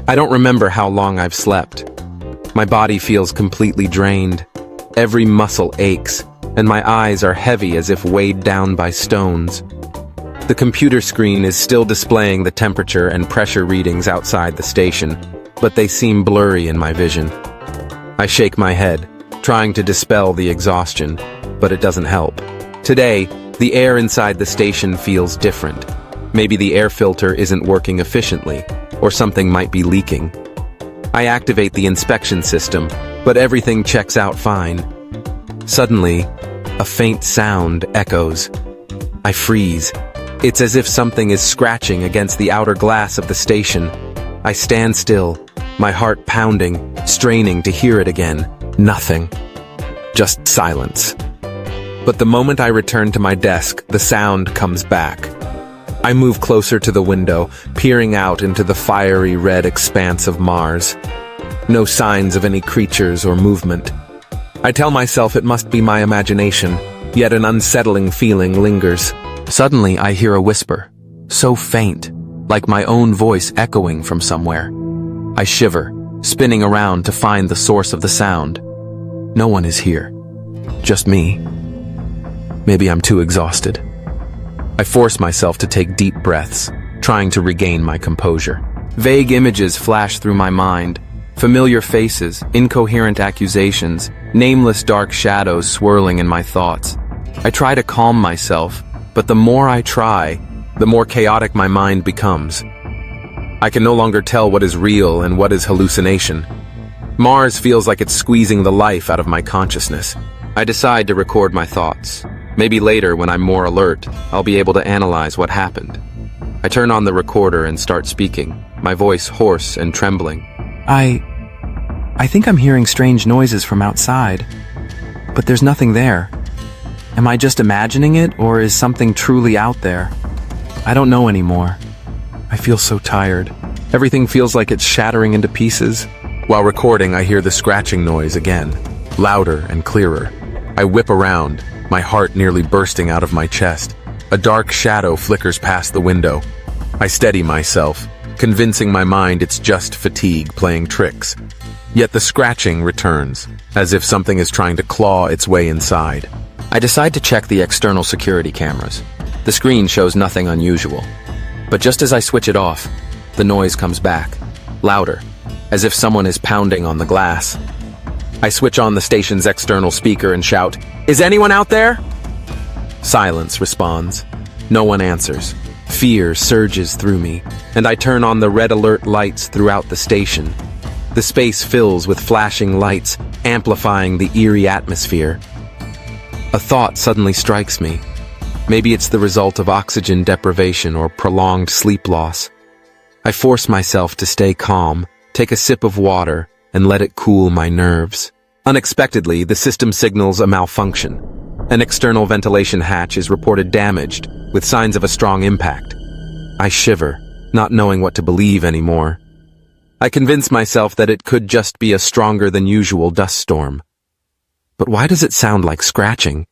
I don't remember how long I've slept. My body feels completely drained. Every muscle aches, and my eyes are heavy as if weighed down by stones. The computer screen is still displaying the temperature and pressure readings outside the station, but they seem blurry in my vision. I shake my head, trying to dispel the exhaustion, but it doesn't help. Today, the air inside the station feels different. Maybe the air filter isn't working efficiently, or something might be leaking. I activate the inspection system, but everything checks out fine. Suddenly, a faint sound echoes. I freeze. It's as if something is scratching against the outer glass of the station. I stand still, my heart pounding, straining to hear it again. Nothing. Just silence. But the moment I return to my desk, the sound comes back. I move closer to the window, peering out into the fiery red expanse of Mars. No signs of any creatures or movement. I tell myself it must be my imagination, yet an unsettling feeling lingers. Suddenly, I hear a whisper, so faint, like my own voice echoing from somewhere. I shiver, spinning around to find the source of the sound. No one is here. Just me. Maybe I'm too exhausted. I force myself to take deep breaths, trying to regain my composure. Vague images flash through my mind. Familiar faces, incoherent accusations, nameless dark shadows swirling in my thoughts. I try to calm myself, but the more I try, the more chaotic my mind becomes. I can no longer tell what is real and what is hallucination. Mars feels like it's squeezing the life out of my consciousness. I decide to record my thoughts. Maybe later, when I'm more alert, I'll be able to analyze what happened. I turn on the recorder and start speaking, my voice hoarse and trembling. I think I'm hearing strange noises from outside, but there's nothing there. Am I just imagining it, or is something truly out there? I don't know anymore. I feel so tired. Everything feels like it's shattering into pieces. While recording, I hear the scratching noise again, louder and clearer. I whip around, my heart nearly bursting out of my chest. A dark shadow flickers past the window. I steady myself, convincing my mind it's just fatigue playing tricks. Yet the scratching returns, as if something is trying to claw its way inside. I decide to check the external security cameras. The screen shows nothing unusual. But just as I switch it off, the noise comes back, louder, as if someone is pounding on the glass. I switch on the station's external speaker and shout, "Is anyone out there?" Silence responds. No one answers. Fear surges through me, and I turn on the red alert lights throughout the station. The space fills with flashing lights, amplifying the eerie atmosphere. A thought suddenly strikes me. Maybe it's the result of oxygen deprivation or prolonged sleep loss. I force myself to stay calm, take a sip of water, and let it cool my nerves. Unexpectedly, the system signals a malfunction. An external ventilation hatch is reported damaged, with signs of a strong impact. I shiver, not knowing what to believe anymore. I convince myself that it could just be a stronger than usual dust storm. But why does it sound like scratching?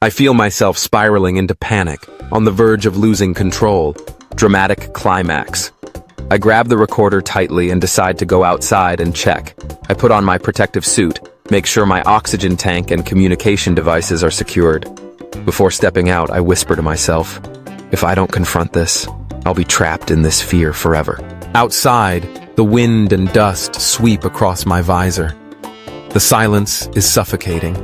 I feel myself spiraling into panic, on the verge of losing control. Dramatic climax. I grab the recorder tightly and decide to go outside and check. I put on my protective suit, make sure my oxygen tank and communication devices are secured. Before stepping out, I whisper to myself, if I don't confront this, I'll be trapped in this fear forever. Outside, the wind and dust sweep across my visor. The silence is suffocating.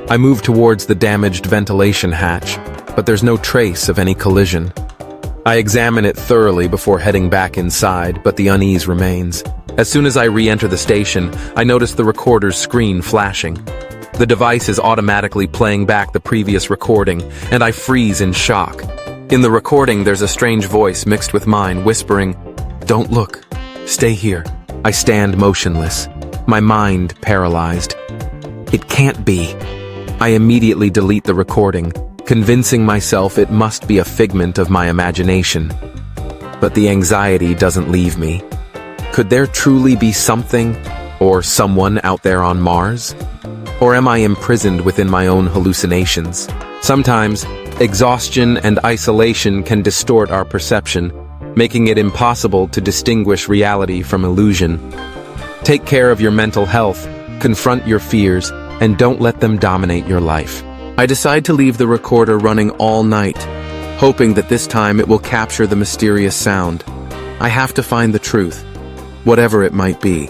I move towards the damaged ventilation hatch, but there's no trace of any collision. I examine it thoroughly before heading back inside, but the unease remains. As soon as I re-enter the station, I notice the recorder's screen flashing. The device is automatically playing back the previous recording, and I freeze in shock. In the recording, there's a strange voice mixed with mine, whispering, "Don't look. Stay here." I stand motionless, my mind paralyzed. It can't be. I immediately delete the recording, convincing myself it must be a figment of my imagination. But the anxiety doesn't leave me. Could there truly be something, or someone out there on Mars? Or am I imprisoned within my own hallucinations? Sometimes, exhaustion and isolation can distort our perception, making it impossible to distinguish reality from illusion. Take care of your mental health, confront your fears, and don't let them dominate your life. I decide to leave the recorder running all night, hoping that this time it will capture the mysterious sound. I have to find the truth, whatever it might be.